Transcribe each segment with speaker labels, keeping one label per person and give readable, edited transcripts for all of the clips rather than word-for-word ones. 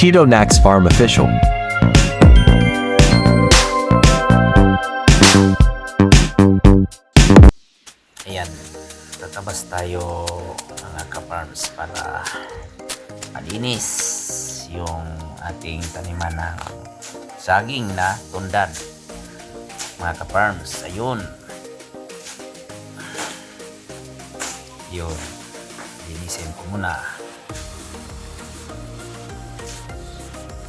Speaker 1: Tito Nax Farm Official.
Speaker 2: Ayan, tatabas tayo mga ka-farms para malinis yung ating taniman ng saging na tundan. Mga ka-farms, ayun. Yun, linisin ko muna.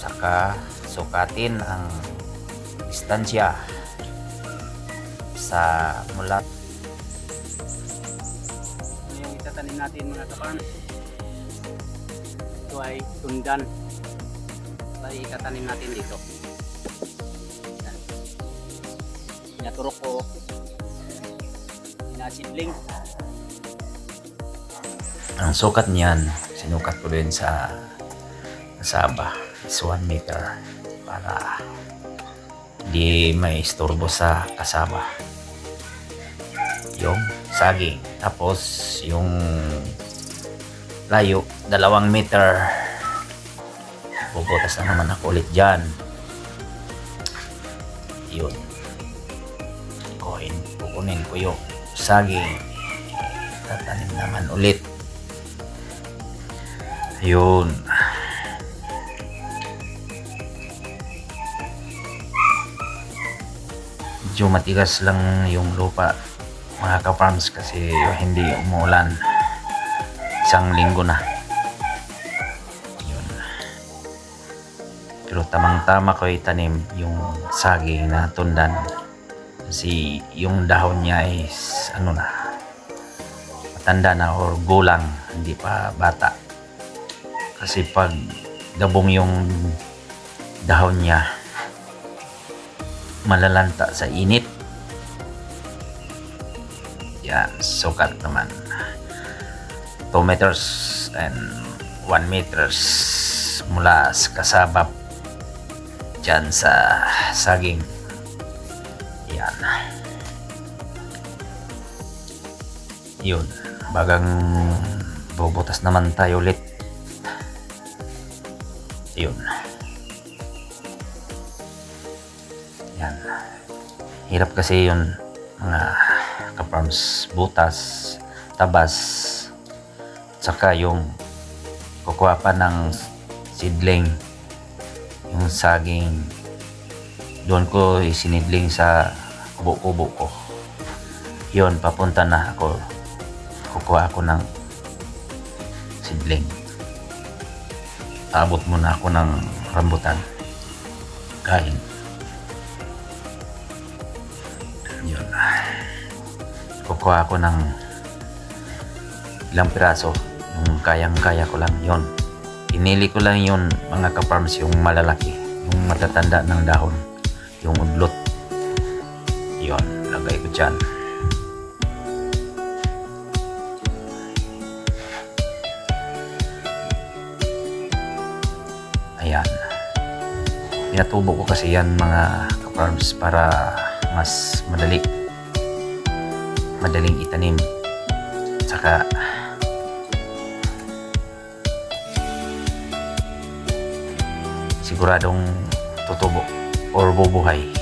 Speaker 2: Saka sukatin ang distansya sa mula.
Speaker 3: Yung itatanim natin mga ka-farms, ito ay tundan. Ito ay itatanim natin dito. Yan. Pinaturok ko, pinasidling.
Speaker 2: Ang sukat niyan, sinukat ko din sa kasaba is 1 meter para di may istorbo sa kasaba yung saging. Tapos yung layo 2 meter. Bubutas na naman ako ulit dyan. Yun, kukunin ko yung saging, tatanim naman ulit. Yun. Medyo matigas lang yung lupa mga ka-farms kasi hindi umuulan. 1 linggo na. Yun. Pero tamang-tama ko itanim yung saging na tundan. Kasi yung dahon niya is matanda na or gulang, hindi pa bata. Kasi pag gabong yung dahon niya, malalanta sa init. Yan, sukat naman 2 meters and 1 meters mula sa kasabap dyan sa saging. Yan. Yun, bagang bubutas naman tayo ulit. Yun. Yan. Hirap kasi yun mga ka-farms, butas, tabas, saka yung kukuha pa ng seedling, yung saging doon ko isinidling sa kubo-kubo ko. Yun, papunta na ako, kukuha ako ng seedling. Abot muna ako ng rambutan, kain. Yun, kukuha ako ng ilang piraso, yung kayang-kaya ko lang. Yun, pinili ko lang yun mga ka-farms, yung malalaki, yung matatanda ng dahon, yung udlot. Yun, lagay ko dyan. Ayan, pinatubo ko kasi yan mga ka-farms para mas madaling itanim, saka siguradong tutubo or bubuhay.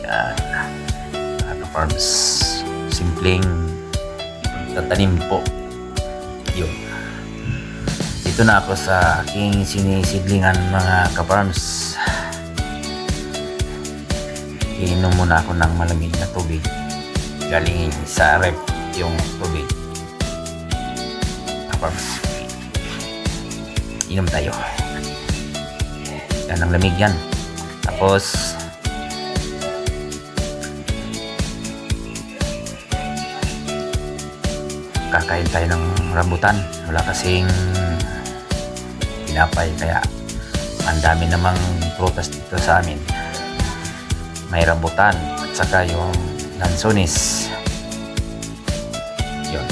Speaker 2: Yan mga ka-farms, simpleng tatanim po. Yun, dito na ako sa aking sinisidlingan mga ka-farms. Iinom muna ako ng malamig na tubig galing sa ref, yung tubig. Ka-farms, inom tayo. Yan ang lamig yan. Tapos kakain tayo ng rambutan. Wala kasing tinapay, kaya ang dami namang prutas dito sa amin. May rambutan at saka yung lansones. Yun.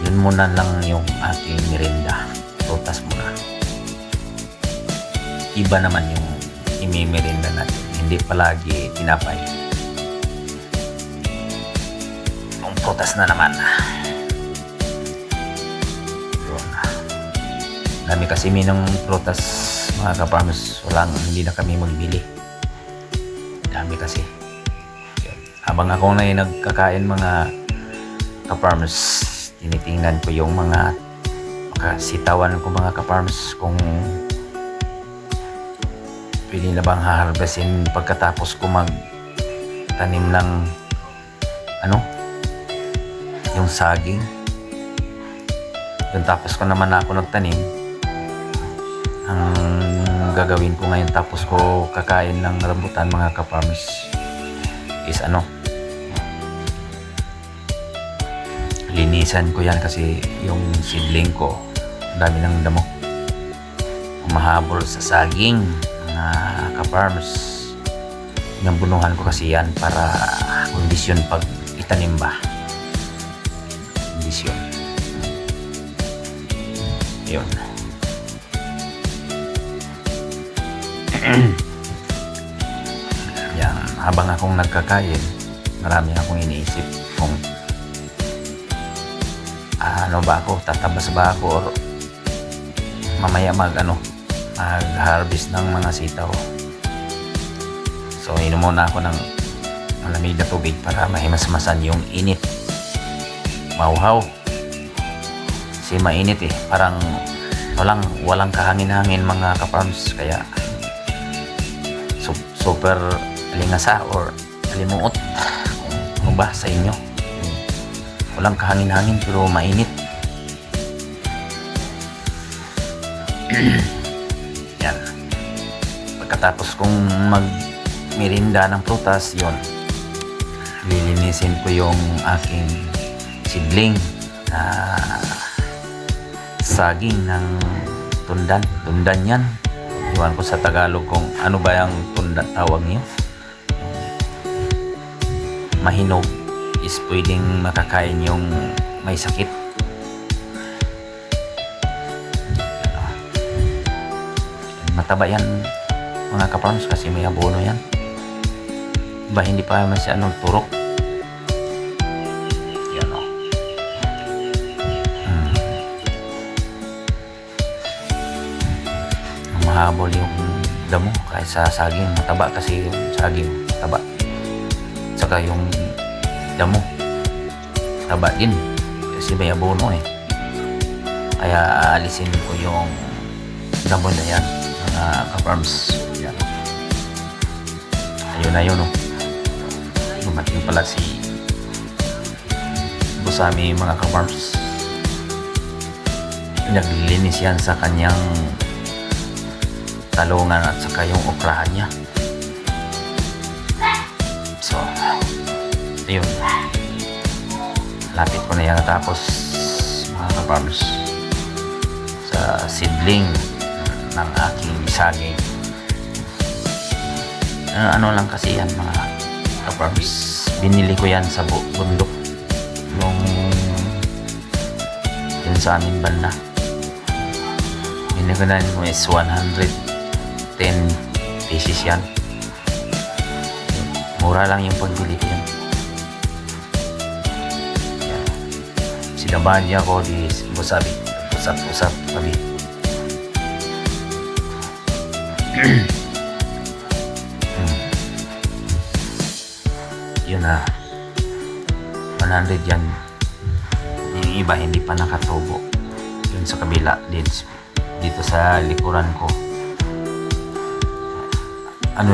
Speaker 2: Yun muna lang yung aking merienda. Prutas muna. Iba naman yung imimerienda natin. Hindi palagi tinapay. Yung prutas na naman. Yun. Dami kasi minong prutas mga ka-farmers. Hindi na kami magbili. Dami kasi. Yun. Habang ako na yung nagkakain mga ka-farmers, tinitingnan ko yung mga sitawan ko mga ka-farmers kung pwede na bang haharvestin pagkatapos ko magtanim ng yung saging. Yung tapos ko naman ako nagtanim, ang gagawin ko ngayon tapos ko kakain ng rambutan mga ka-farmers is linisan ko yan kasi yung seedling ko ang dami ng damo umahabol sa saging mga ka-farmers. Pinambunuhan ko kasi yan para kondisyon pag itanim ba, kondisyon yun. Yan, habang akong nagkakain, marami akong iniisip kung ba ako, tatabas ba ako or mamaya mag-harvest ng mga sitaw. So inom muna ako ng malamig na tubig para mahimasmasan yung init. Mauhaw kasi mainit parang walang kahangin-hangin mga ka-farms, kaya super lingasa or alimuot kung ba sa inyo. Walang kahangin-hangin pero mainit. Yan. Pagkatapos kong magmerinda ng prutas, yon, lilinisin ko yung aking seedling na saging ng tundan. Tundan yan. Iwan ko sa Tagalog kung ano ba yung tundan tawag niyo. Mahinog is pwedeng makakain yung may sakit. Mataba yan mga ka-farms kasi may abono yan. Ba hindi pa masyadong turok. Yan o. Mahabol yung damo kahit sa saging. Mataba kasi yung saging. Mataba. Saka yung damo taba din kasi may abono kaya aalisin ko yung damo na yan mga ka-farms. Yan. Ayun na yun dumating pala si Busami mga ka-farms. Naglilinis yan sa kanyang talungan at saka yung okrahan niya. So yun, lapit ko na yan natapos mga ka-farmers sa seedling ng aking saging. Lang kasi yan mga ka-farmers, binili ko yan sa bundok yun sa aming banda. Binili ko na yun is 110 pieces yan. Mura lang yung pagbili ko yan. Sinabahan niya ako di Busami. Usap kami. Yun na. 100 yan. Yung iba hindi pa nakatubo. Yun sa kabila. Dito sa likuran ko.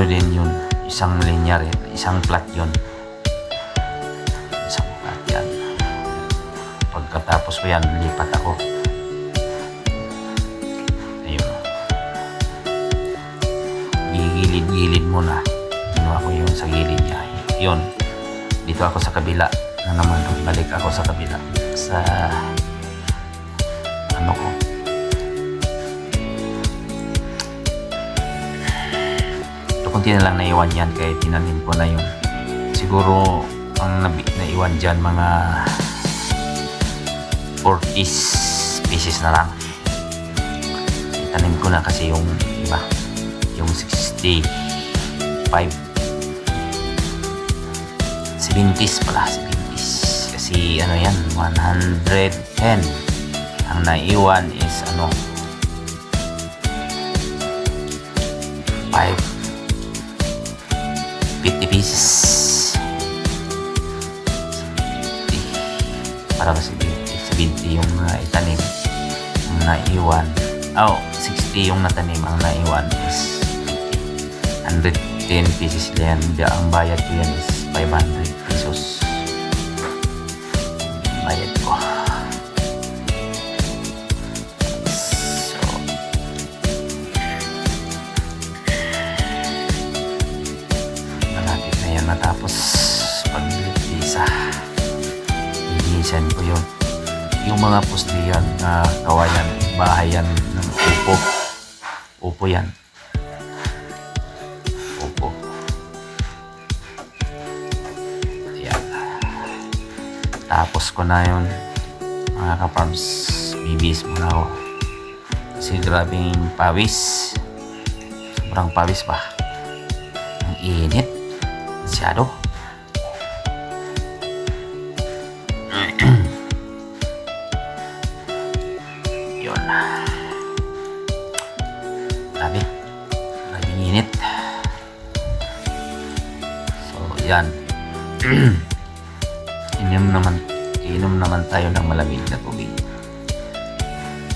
Speaker 2: Din yun. Isang linear. Isang plat yun. Isang plat yan. Pagkatapos ko yan, lipat ako. Ayun. Gilid-gilid muna. Ginawa ko yun sa gilid niya. Yun. Dito ako sa kabila. Na naman, balik ako sa kabila. Sa ko. Ito kunti na lang naiwan yan kaya tinanim ko na yun. Siguro ang naiwan dyan mga 40 pieces na lang. Itanim ko na kasi yung iba, yung 65 70s pala, 70s kasi yan 110. Ang naiwan is 50 pieces. Para kasi 70 yung itanim, yung naiwan. 60 yung natanim, ang naiwan is 110 pieces yan. Ang bayad ko yan is 500 pesos. Bayad ko. So, malapit na yan matapos paglilisa. Lilisan ko yun. Yung mga poste yan na kawayan, bahay yan ng upo. Upo yan. Upo. Ayan. Tapos ko na yun, mga ka-farms. Bibis muna ako. Kasi grabing pawis. Sobrang pawis pa. Ang init. Masyado. Yun. Grabe. Grabing init. So, yan. Inom naman tayo ng malamig na tubig.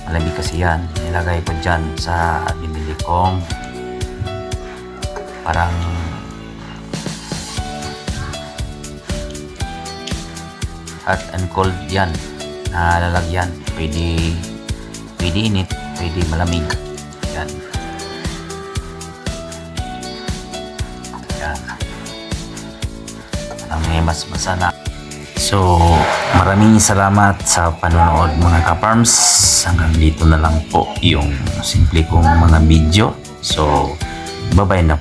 Speaker 2: Malamig kasi yan. Nilagay ko dyan sa binili kong parang hot and cold yan na lalagyan. Pwede init, pwede malamig. Yan. Yan. Parang may mas masana. So, maraming salamat sa panonood mga ka-farms. Hanggang dito na lang po yung simple kong mga video. So, bye-bye na.